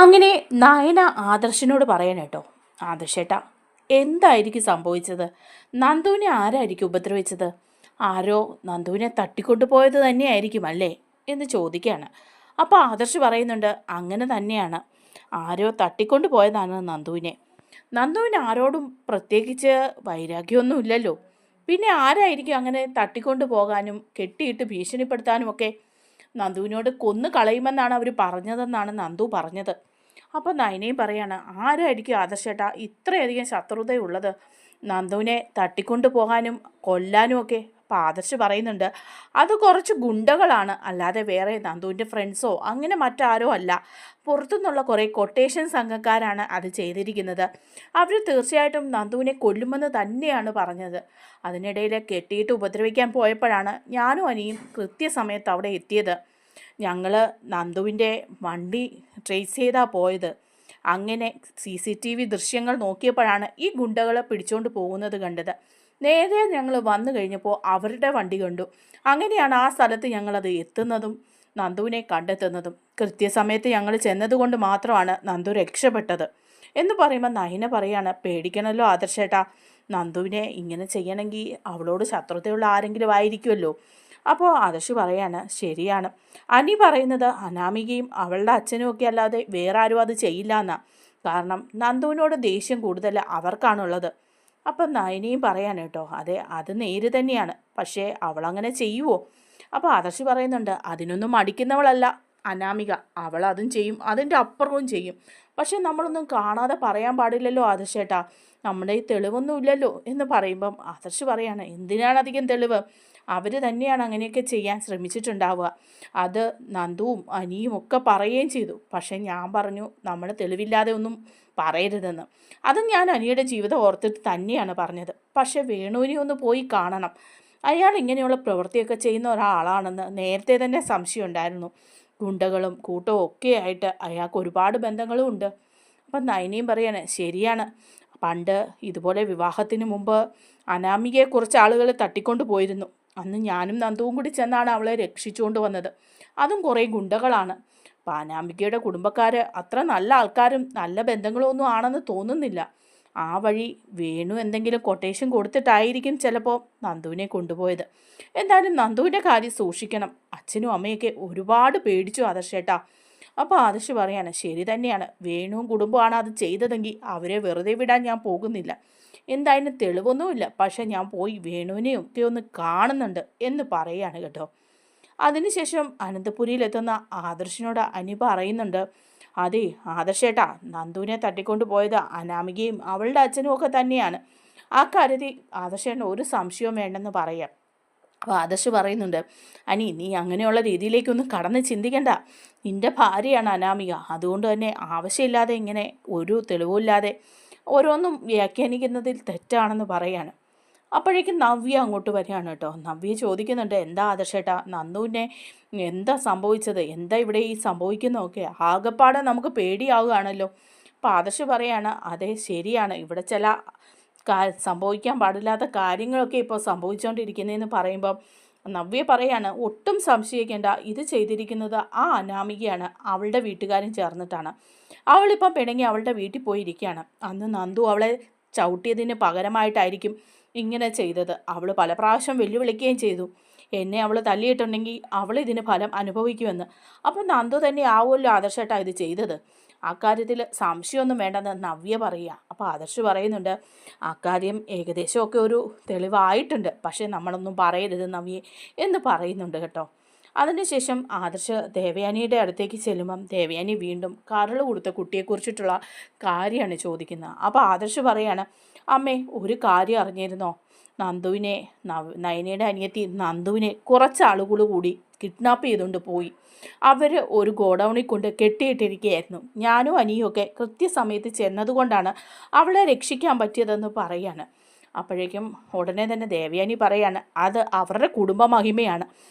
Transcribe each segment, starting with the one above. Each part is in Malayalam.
അങ്ങനെ നയന ആദർശിനോട് പറയണം കേട്ടോ, ആദർശേട്ടാ എന്തായിരിക്കും സംഭവിച്ചത്? നന്ദുവിനെ ആരായിരിക്കും ഉപദ്രവിച്ചത്? ആരോ നന്ദുവിനെ തട്ടിക്കൊണ്ടു പോയത് തന്നെയായിരിക്കും അല്ലേ എന്ന് ചോദിക്കുകയാണ്. അപ്പോൾ ആദർശ് പറയുന്നുണ്ട്, അങ്ങനെ തന്നെയാണ്, ആരോ തട്ടിക്കൊണ്ടു പോയതാണ് നന്ദുവിനെ. നന്ദുവിന് ആരോടും പ്രത്യേകിച്ച് വൈരാഗ്യമൊന്നുമില്ലല്ലോ, പിന്നെ ആരായിരിക്കും അങ്ങനെ തട്ടിക്കൊണ്ടു പോകാനും കെട്ടിയിട്ട് ഭീഷണിപ്പെടുത്താനും ഒക്കെ? നന്ദുവിനോട് കൊന്നു കളയുമെന്നാണ് അവർ പറഞ്ഞതെന്നാണ് നന്ദു പറഞ്ഞത്. അപ്പോൾ നയനയും പറയാണ്, ആരായിരിക്കും ആദർശേട്ടാ ഇത്രയധികം ശത്രുതയുള്ളത് നന്ദുവിനെ തട്ടിക്കൊണ്ടു പോകാനും കൊല്ലാനും ഒക്കെ? അപ്പോൾ ആദർശ് പറയുന്നുണ്ട്, അത് കുറച്ച് ഗുണ്ടകളാണ്, അല്ലാതെ വേറെ നന്ദുവിൻ്റെ ഫ്രണ്ട്സോ അങ്ങനെ മറ്റാരോ അല്ല. പുറത്തുനിന്നുള്ള കുറേ കൊട്ടേഷൻ സംഘക്കാരാണ് അത് ചെയ്തിരിക്കുന്നത്. അവർ തീർച്ചയായിട്ടും നന്ദുവിനെ കൊല്ലുമെന്ന് തന്നെയാണ് പറഞ്ഞത്. അതിനിടയിൽ കെട്ടിയിട്ട് ഉപദ്രവിക്കാൻ പോയപ്പോഴാണ് ഞാനും അനിയും കൃത്യസമയത്ത് അവിടെ എത്തിയത്. ഞങ്ങൾ നന്ദുവിൻ്റെ വണ്ടി ട്രേസ് ചെയ്താൽ പോയത്. അങ്ങനെ CCTV ദൃശ്യങ്ങൾ നോക്കിയപ്പോഴാണ് ഈ ഗുണ്ടകളെ പിടിച്ചുകൊണ്ട് പോകുന്നത് കണ്ടത്. നേരെ ഞങ്ങൾ വന്നു കഴിഞ്ഞപ്പോൾ അവരുടെ വണ്ടി കണ്ടു. അങ്ങനെയാണ് ആ സ്ഥലത്ത് ഞങ്ങളത് എത്തുന്നതും നന്ദുവിനെ കണ്ടെത്തുന്നതും. കൃത്യസമയത്ത് ഞങ്ങൾ ചെന്നതുകൊണ്ട് മാത്രമാണ് നന്ദു രക്ഷപ്പെട്ടത് എന്ന് പറയുമ്പോൾ നയന പറയാണ്, പേടിക്കണമല്ലോ ആദർശേട്ടാ, നന്ദുവിനെ ഇങ്ങനെ ചെയ്യണമെങ്കിൽ അവളോട് ശത്രുതയുള്ള ആരെങ്കിലും ആയിരിക്കുമല്ലോ. അപ്പോൾ ആദർശ് പറയാണ്, ശരിയാണ്, അനി പറയുന്നത് അനാമികയും അവളുടെ അച്ഛനും ഒക്കെ അല്ലാതെ വേറെ ആരും അത് ചെയ്യില്ല എന്നാ. കാരണം നന്ദുവിനോട് ദേഷ്യം കൂടുതൽ അവർക്കാണുള്ളത്. അപ്പം നയനയും പറയാൻ കേട്ടോ, അതെ അത് നേര് തന്നെയാണ്, പക്ഷേ അവളങ്ങനെ ചെയ്യുമോ? അപ്പോൾ ആദർശ് പറയുന്നുണ്ട്, അതിനൊന്നും മടിക്കുന്നവളല്ല അനാമിക, അവൾ അതും ചെയ്യും, അതിൻ്റെ അപ്പുറവും ചെയ്യും. പക്ഷെ നമ്മളൊന്നും കാണാതെ പറയാൻ പാടില്ലല്ലോ ആദർശേട്ടാ, നമ്മുടെ ഈ തെളിവൊന്നുമില്ലല്ലോ എന്ന് പറയുമ്പം ആദർശ് പറയാണ്, എന്തിനാണ് അധികം തെളിവ്? അവർ തന്നെയാണ് അങ്ങനെയൊക്കെ ചെയ്യാൻ ശ്രമിച്ചിട്ടുണ്ടാവുക. അത് നന്ദുവും അനിയും ഒക്കെ പറയുകയും ചെയ്തു. പക്ഷേ ഞാൻ പറഞ്ഞു നമ്മൾ തെളിവില്ലാതെ ഒന്നും പറയരുതെന്ന്. അത് ഞാൻ അനിയുടെ ജീവിതം ഓർത്തിട്ട് തന്നെയാണ് പറഞ്ഞത്. പക്ഷേ വേണുവിനെ ഒന്ന് പോയി കാണണം. അയാൾ ഇങ്ങനെയുള്ള പ്രവൃത്തിയൊക്കെ ചെയ്യുന്ന ഒരാളാണെന്ന് നേരത്തെ തന്നെ സംശയം ഉണ്ടായിരുന്നു. ഗുണ്ടകളും കൂട്ടവും ഒക്കെ ആയിട്ട് അയാൾക്ക് ഒരുപാട് ബന്ധങ്ങളും ഉണ്ട്. അപ്പം നയനയും പറയാണ്, ശരിയാണ്, പണ്ട് ഇതുപോലെ വിവാഹത്തിന് മുമ്പ് അനാമികയെ കുറച്ച് ആളുകൾ തട്ടിക്കൊണ്ട് പോയിരുന്നു. അന്ന് ഞാനും നന്ദുവും കൂടി ചെന്നാണ് അവളെ രക്ഷിച്ചുകൊണ്ട് വന്നത്. അതും കുറേ ഗുണ്ടകളാണ്. അപ്പം അനാമികയുടെ കുടുംബക്കാർ അത്ര നല്ല ആൾക്കാരും നല്ല ബന്ധങ്ങളും ഒന്നും ആണെന്ന് തോന്നുന്നില്ല. ആ വഴി വേണു എന്തെങ്കിലും കൊട്ടേഷൻ കൊടുത്തിട്ടായിരിക്കും ചിലപ്പോൾ നന്ദുവിനെ കൊണ്ടുപോയത്. എന്തായാലും നന്ദുവിൻ്റെ കാര്യം സൂക്ഷിക്കണം. അച്ഛനും അമ്മയൊക്കെ ഒരുപാട് പേടിച്ചു ആദർശേട്ടാ. അപ്പോൾ ആദർശ് പറയാണ്, ശരി തന്നെയാണ്, വേണുവും കുടുംബമാണ് അത് ചെയ്തതെങ്കിൽ അവരെ വെറുതെ വിടാൻ ഞാൻ പോകുന്നില്ല. എന്തായാലും തെളിവൊന്നുമില്ല, പക്ഷെ ഞാൻ പോയി വേണുവിനെയും ഒക്കെ ഒന്ന് കാണുന്നുണ്ട് എന്ന് പറയുകയാണ് കേട്ടോ. അതിനുശേഷം അനന്തപുരിയിലെത്തുന്ന ആദർശിനോട് അനി പറയുന്നുണ്ട്, അതെ ആദർശേട്ടാ, നന്ദുവിനെ തട്ടിക്കൊണ്ട് പോയത് അനാമികയും അവളുടെ അച്ഛനും ഒക്കെ തന്നെയാണ്. ആ കാര്യത്തിൽ ആദർശേട്ടന് ഒരു സംശയവും വേണ്ടെന്ന് പറയാം. അപ്പോൾ ആദർശ് പറയുന്നുണ്ട്, അനി നീ അങ്ങനെയുള്ള രീതിയിലേക്കൊന്നും കടന്ന് ചിന്തിക്കണ്ട. നിൻ്റെ ഭാര്യയാണ് അനാമിക, അതുകൊണ്ട് തന്നെ ആവശ്യമില്ലാതെ ഇങ്ങനെ ഒരു തെളിവില്ലാതെ ഓരോന്നും വ്യാഖ്യാനിക്കുന്നതിൽ തെറ്റാണെന്ന് പറയാണ്. അപ്പോഴേക്കും നവ്യ അങ്ങോട്ട് വരികയാണ് കേട്ടോ. നവ്യ ചോദിക്കുന്നുണ്ട്, എന്താ ആദർശേട്ടാ, നന്ദുവിനെ എന്താ സംഭവിച്ചത്, എന്താ ഇവിടെ ഈ സംഭവിക്കുന്നതൊക്കെ? ആകെപ്പാടെ നമുക്ക് പേടിയാവുകയാണല്ലോ. അപ്പോൾ ആദർശ് പറയാണ്, അതെ ശരിയാണ്, ഇവിടെ ചില സംഭവിക്കാൻ പാടില്ലാത്ത കാര്യങ്ങളൊക്കെ ഇപ്പോൾ സംഭവിച്ചുകൊണ്ടിരിക്കുന്നതെന്ന് പറയുമ്പം നവ്യ പറയാണ്, ഒട്ടും സംശയിക്കേണ്ട, ഇത് ചെയ്തിരിക്കുന്നത് ആ അനാമികയാണ്, അവളുടെ വീട്ടുകാരും ചേർന്നിട്ടാണ്. അവളിപ്പം പിണങ്ങി അവളുടെ വീട്ടിൽ പോയിരിക്കുകയാണ്. അന്ന് നന്ദു അവളെ ചവിട്ടിയതിന് പകരമായിട്ടായിരിക്കും ഇങ്ങനെ ചെയ്തത്. അവൾ പല പ്രാവശ്യം വെല്ലുവിളിക്കുകയും ചെയ്തു, എന്നെ അവൾ തല്ലിയിട്ടുണ്ടെങ്കിൽ അവൾ ഇതിന് ഫലം അനുഭവിക്കുമെന്ന്. അപ്പം നന്ദു തന്നെ ആവുമല്ലോ ആദർശേട്ടാ ഇത് ചെയ്തത്. അക്കാര്യത്തിൽ സംശയമൊന്നും വേണ്ടെന്ന് നവ്യ പറയുക. അപ്പോൾ ആദർശ് പറയുന്നുണ്ട്, അക്കാര്യം ഏകദേശമൊക്കെ ഒരു തെളിവായിട്ടുണ്ട്, പക്ഷേ നമ്മളൊന്നും പറയരുത് നവ്യെ എന്ന് പറയുന്നുണ്ട് കേട്ടോ. അതിനുശേഷം ആദർശ് ദേവയാനിയുടെ അടുത്തേക്ക് ചെല്ലുമ്പം ദേവയാനി വീണ്ടും കരൾ കൊടുത്ത കുട്ടിയെക്കുറിച്ചിട്ടുള്ള കാര്യമാണ് ചോദിക്കുന്നത്. അപ്പോൾ ആദർശ് പറയാണ്, അമ്മേ ഒരു കാര്യം അറിഞ്ഞിരുന്നോ, നന്ദുവിനെ നയനയുടെ അനിയത്തി നന്ദുവിനെ കുറച്ച് ആളുകൾ കൂടി കിഡ്നാപ്പ് ചെയ്തുകൊണ്ട് പോയി. അവർ ഒരു ഗോഡൗണിൽ കൊണ്ട് കെട്ടിയിട്ടിരിക്കുകയായിരുന്നു. ഞാനും അനിയൊക്കെ കൃത്യസമയത്ത് ചെന്നതുകൊണ്ടാണ് അവളെ രക്ഷിക്കാൻ പറ്റിയതെന്ന് പറയാണ്. അപ്പോഴേക്കും ഉടനെ തന്നെ ദേവയാനി പറയാണ്, അത് അവരുടെ കുടുംബ മഹിമയാണ്,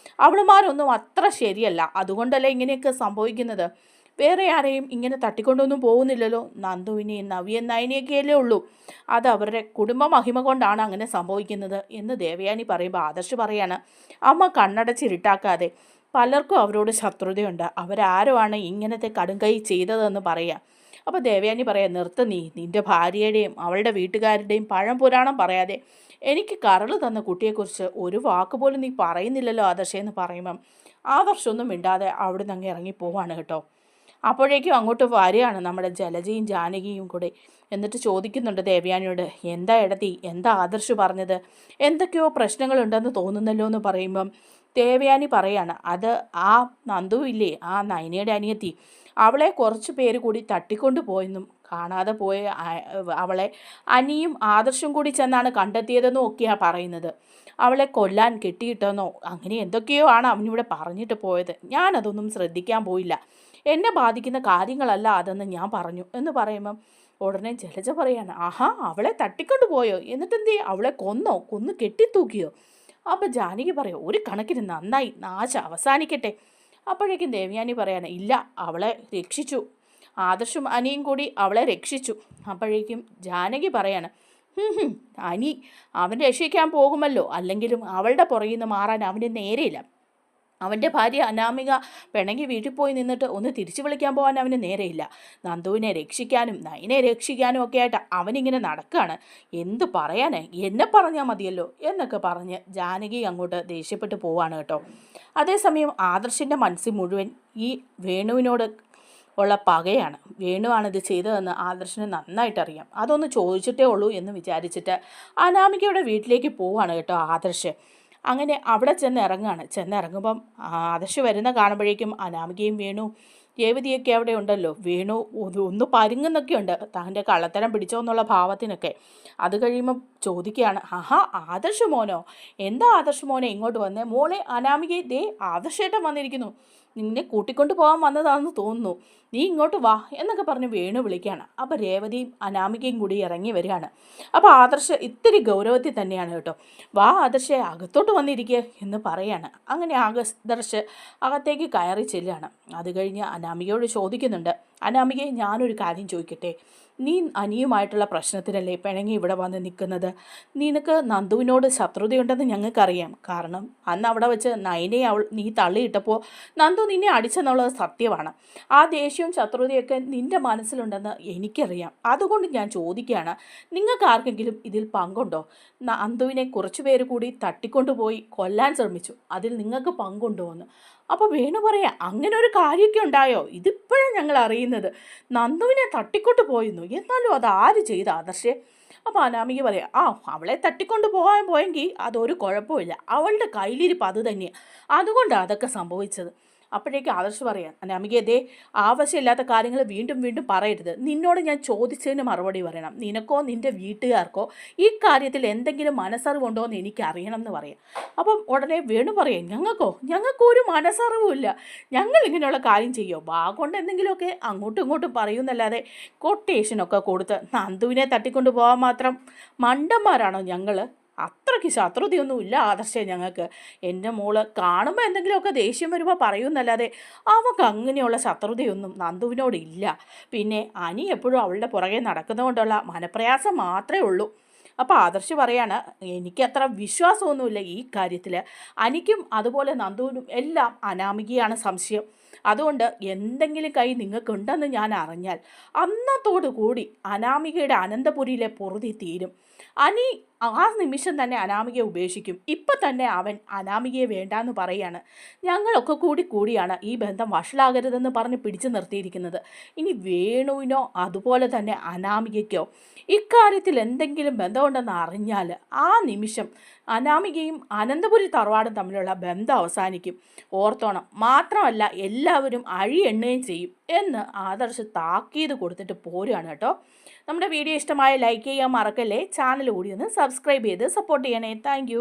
അവളുമാരൊന്നും അത്ര ശരിയല്ല, അതുകൊണ്ടല്ലേ ഇങ്ങനെയൊക്കെ സംഭവിക്കുന്നത്. വേറെ ആരെയും ഇങ്ങനെ തട്ടിക്കൊണ്ടൊന്നും പോകുന്നില്ലല്ലോ, നന്ദുവിനെയും നവ്യ നയനിയൊക്കെയല്ലേ ഉള്ളൂ, അത് അവരുടെ കുടുംബ മഹിമ കൊണ്ടാണ് അങ്ങനെ സംഭവിക്കുന്നത് എന്ന് ദേവയാനി പറയുമ്പോൾ ആദർശ് പറയാണ്, അമ്മ കണ്ണടച്ചിരുട്ടാക്കാതെ പലർക്കും അവരോട് ശത്രുതയുണ്ട്. അവരാരുമാണ് ഇങ്ങനത്തെ കടുംകൈ ചെയ്തതെന്ന് പറയുക. അപ്പോൾ ദേവയാനി പറയാം, നിർത്ത് നീ നിൻ്റെ ഭാര്യയുടെയും അവളുടെ വീട്ടുകാരുടെയും പഴം പുരാണം പറയാതെ എനിക്ക് കരള് തന്ന കുട്ടിയെക്കുറിച്ച് ഒരു വാക്ക് പോലും നീ പറയുന്നില്ലല്ലോ ആദർശേ എന്ന് പറയുമ്പം ആദർശമൊന്നും മിണ്ടാതെ അവിടുന്ന് അങ്ങ് ഇറങ്ങി പോവാണ് കേട്ടോ. അപ്പോഴേക്കും അങ്ങോട്ട് വരികയാണ് നമ്മുടെ ജലജയും ജാനകിയും കൂടെ. എന്നിട്ട് ചോദിക്കുന്നുണ്ട് ദേവയാനിയോട്, എന്താ എടത്തി, എന്താ ആദർശ് പറഞ്ഞത്, എന്തൊക്കെയോ പ്രശ്നങ്ങളുണ്ടെന്ന് തോന്നുന്നല്ലോ എന്ന് പറയുമ്പം ദേവയാനി പറയാണ്, അത് ആ നന്ദു ഇല്ലേ, ആ നയനയുടെ അനിയത്തി, അവളെ കുറച്ച് പേര് കൂടി തട്ടിക്കൊണ്ടു പോയെന്നും കാണാതെ പോയ അവളെ അനിയും ആദർശും കൂടി ചെന്നാണ് കണ്ടെത്തിയതെന്നും ഒക്കെയാണ് പറയുന്നത്. അവളെ കൊല്ലാൻ കെട്ടിയിട്ടെന്നോ അങ്ങനെ എന്തൊക്കെയോ ആണ് അവനിവിടെ പറഞ്ഞിട്ട് പോയത്. ഞാനതൊന്നും ശ്രദ്ധിക്കാൻ പോയില്ല, എന്നെ ബാധിക്കുന്ന കാര്യങ്ങളല്ല അതെന്ന് ഞാൻ പറഞ്ഞു എന്ന് പറയുമ്പം ഉടനെ ജലജ പറയാണ്, ആഹാ അവളെ തട്ടിക്കൊണ്ട് പോയോ, എന്നിട്ടെന്തേ അവളെ കൊന്ന് കെട്ടിത്തൂക്കിയോ? അപ്പം ജാനകി പറയോ, ഒരു കണക്കിന് നന്നായി, നാശം അവസാനിക്കട്ടെ. അപ്പോഴേക്കും ദേവയാനി പറയാണ്, ഇല്ല അവളെ രക്ഷിച്ചു, ആദർശും അനിയും കൂടി അവളെ രക്ഷിച്ചു. അപ്പോഴേക്കും ജാനകി പറയാണ്, അനി അവൻ രക്ഷിക്കാൻ പോകുമല്ലോ, അല്ലെങ്കിലും അവളുടെ പുറകിൽ നിന്ന് മാറാൻ അവന് നേരെയില്ല. അവൻ്റെ ഭാര്യ അനാമിക പിണങ്ങി വീട്ടിൽ പോയി നിന്നിട്ട് ഒന്ന് തിരിച്ചു വിളിക്കാൻ പോകാൻ അവന് നേരെയില്ല. നന്ദുവിനെ രക്ഷിക്കാനും നയനെ രക്ഷിക്കാനും ഒക്കെ ആയിട്ട് അവനിങ്ങനെ നടക്കുകയാണ്. എന്ത് പറയാനേ, എന്നെ പറഞ്ഞാൽ മതിയല്ലോ എന്നൊക്കെ പറഞ്ഞ് ജാനകി അങ്ങോട്ട് ദേഷ്യപ്പെട്ട് പോവാണ് കേട്ടോ. അതേസമയം ആദർശിൻ്റെ മനസ്സിൽ മുഴുവൻ ഈ വേണുവിനോട് ഉള്ള പകയാണ്. വേണുവാണിത് ചെയ്തതെന്ന് ആദർശിന് നന്നായിട്ടറിയാം. അതൊന്ന് ചോദിച്ചിട്ടേ ഉള്ളൂ എന്ന് വിചാരിച്ചിട്ട് അനാമികയുടെ വീട്ടിലേക്ക് പോവാണ് കേട്ടോ ആദർശ്. അങ്ങനെ അവിടെ ചെന്നിറങ്ങുമ്പം ആദർശ് വരുന്ന കാണുമ്പോഴേക്കും അനാമികയും വേണു രേവതിയൊക്കെ അവിടെ ഉണ്ടല്ലോ. വേണു ഒന്ന് പരുങ്ങുന്നൊക്കെ ഉണ്ട്, തൻ്റെ കള്ളത്തരം പിടിച്ചോ എന്നുള്ള ഭാവത്തിനൊക്കെ. അത് കഴിയുമ്പം ചോദിക്കുകയാണ്, ആഹാ ആദർശ് മോനോ, എന്താ ആദർശ് മോനെ ഇങ്ങോട്ട് വന്നേ? മോളെ അനാമികയെ, ദേ ആദർശേട്ടൻ വന്നിരിക്കുന്നു, നിന്നെ കൂട്ടിക്കൊണ്ട് പോകാൻ വന്നതാണെന്ന് തോന്നുന്നു, നീ ഇങ്ങോട്ട് വാ എന്നൊക്കെ പറഞ്ഞ് വേണു വിളിക്കുകയാണ്. അപ്പോൾ രേവതിയും അനാമികയും കൂടി ഇറങ്ങി വരികയാണ്. അപ്പോൾ ആദർശ് ഇത്തിരി ഗൗരവത്തിൽ തന്നെയാണ് കേട്ടോ. വാ ആദർശേ, അകത്തോട്ട് വന്നിരിക്കുക എന്ന് പറയാണ്. അങ്ങനെ ആദർശ് അകത്തേക്ക് കയറി ചെല്ലുകയാണ്. അത് കഴിഞ്ഞ് അനാമികയോട് ചോദിക്കുന്നുണ്ട്, അനാമികയെ ഞാനൊരു കാര്യം ചോദിക്കട്ടെ, നീ അനിയുമായിട്ടുള്ള പ്രശ്നത്തിലല്ലേ പിണങ്ങി ഇവിടെ വന്ന് നിൽക്കുന്നത്? നിനക്ക് നന്ദുവിനോട് ശത്രുതയുണ്ടെന്ന് ഞങ്ങൾക്കറിയാം. കാരണം അന്ന് അവിടെ വെച്ച് നയനെ നീ തള്ളിയിട്ടപ്പോൾ നന്ദു നിന്നെ അടിച്ചെന്നുള്ളത് സത്യമാണ്. ആ ദേഷ്യവും ശത്രുതയൊക്കെ നിൻ്റെ മനസ്സിലുണ്ടെന്ന് എനിക്കറിയാം. അതുകൊണ്ട് ഞാൻ ചോദിക്കുകയാണ്, നിങ്ങൾക്ക് ആർക്കെങ്കിലും ഇതിൽ പങ്കുണ്ടോ? നന്ദുവിനെ കുറച്ച് പേര് കൂടി തട്ടിക്കൊണ്ടുപോയി കൊല്ലാൻ ശ്രമിച്ചു, അതിൽ നിങ്ങൾക്ക് പങ്കുണ്ടോ എന്ന്. അപ്പോൾ വേണു പറയാം, അങ്ങനെ ഒരു കാര്യമൊക്കെ ഉണ്ടായോ? ഇതിപ്പോഴും ഞങ്ങൾ അറിയുന്നത്, നന്ദുവിനെ തട്ടിക്കൊണ്ട് പോയിരുന്നു. എന്നാലും അത് ആര് ചെയ്ത ആദർശേ? അപ്പോൾ അനാമിക പറയാം, അവളെ തട്ടിക്കൊണ്ട് പോയെങ്കിൽ അതൊരു കുഴപ്പമില്ല, അവളുടെ കയ്യിലിരിപ്പ് അത് തന്നെയാണ്, അതുകൊണ്ടാണ് അതൊക്കെ സംഭവിച്ചത്. അപ്പോഴേക്കും ആദർശ് പറയാം, അനാമിക ദേ ആവശ്യമില്ലാത്ത കാര്യങ്ങൾ വീണ്ടും വീണ്ടും പറയരുത്, നിന്നോട് ഞാൻ ചോദിച്ചതിന് മറുപടി പറയണം. നിനക്കോ നിൻ്റെ വീട്ടുകാർക്കോ ഈ കാര്യത്തിൽ എന്തെങ്കിലും മനസ്സറിവുണ്ടോ എന്ന് എനിക്ക് അറിയണം എന്ന് പറയാം. അപ്പം ഉടനെ വേണു പറയാം, ഞങ്ങൾക്കൊരു മനസ്സറിവുമില്ല, ഞങ്ങൾ ഇങ്ങനെയുള്ള കാര്യം ചെയ്യുമോ? കൊണ്ട് എന്തെങ്കിലുമൊക്കെ അങ്ങോട്ടും ഇങ്ങോട്ടും പറയുന്നല്ലാതെ കൊട്ടേഷനൊക്കെ കൊടുത്ത് നന്ദുവിനെ തട്ടിക്കൊണ്ട് പോകാൻ മാത്രം മണ്ടന്മാരാണോ ഞങ്ങൾ? അത്രയ്ക്ക് ശത്രുതയൊന്നുമില്ല ആദർശേ ഞങ്ങൾക്ക്. എൻ്റെ മോള് കാണുമ്പോൾ എന്തെങ്കിലുമൊക്കെ ദേഷ്യം വരുമ്പോൾ പറയുമെന്നല്ലാതെ അവൾക്ക് അങ്ങനെയുള്ള ശത്രുതയൊന്നും നന്ദുവിനോടില്ല. പിന്നെ അനി എപ്പോഴും അവളുടെ പുറകെ നടക്കുന്നതുകൊണ്ടുള്ള മനപ്രയാസം മാത്രമേ ഉള്ളൂ. അപ്പോൾ ആദർശ് പറയാണ്, എനിക്കത്ര വിശ്വാസമൊന്നുമില്ല ഈ കാര്യത്തിൽ. അനിക്കും അതുപോലെ നന്ദുവിനും എല്ലാം അനാമികയാണ് സംശയം. അതുകൊണ്ട് എന്തെങ്കിലും കൈ നിങ്ങൾക്കുണ്ടെന്ന് ഞാൻ അറിഞ്ഞാൽ അന്നത്തോടു കൂടി അനാമികയുടെ അനന്തപുരിയിലെ പൊറുതി തീരും. അനി ആ നിമിഷം തന്നെ അനാമികയെ ഉപേക്ഷിക്കും. ഇപ്പം തന്നെ അവൻ അനാമികയെ വേണ്ടാന്ന് പറയാണ്. ഞങ്ങളൊക്കെ കൂടിയാണ് ഈ ബന്ധം വഷളാകരുതെന്ന് പറഞ്ഞ് പിടിച്ചു നിർത്തിയിരിക്കുന്നത്. ഇനി വേണുവിനോ അതുപോലെ തന്നെ അനാമികയ്ക്കോ ഇക്കാര്യത്തിൽ എന്തെങ്കിലും ബന്ധമുണ്ടെന്ന് അറിഞ്ഞാൽ ആ നിമിഷം അനാമികയും അനന്തപുരി തറവാടും തമ്മിലുള്ള ബന്ധം അവസാനിക്കും. ഓർത്തോണം. മാത്രമല്ല എല്ലാവരും എണ്ണുകയും ചെയ്യും എന്ന് ആദർശ് താക്കീത് കൊടുത്തിട്ട് പോരുകയാണ് കേട്ടോ. നമ്മുടെ വീഡിയോ ഇഷ്ടമായ ലൈക്ക് ചെയ്യാൻ മറക്കല്ലേ. ചാനൽ കൂടി ഒന്ന് സബ്സ്ക്രൈബ് ചെയ്ത് സപ്പോർട്ട് ചെയ്യണേ. താങ്ക്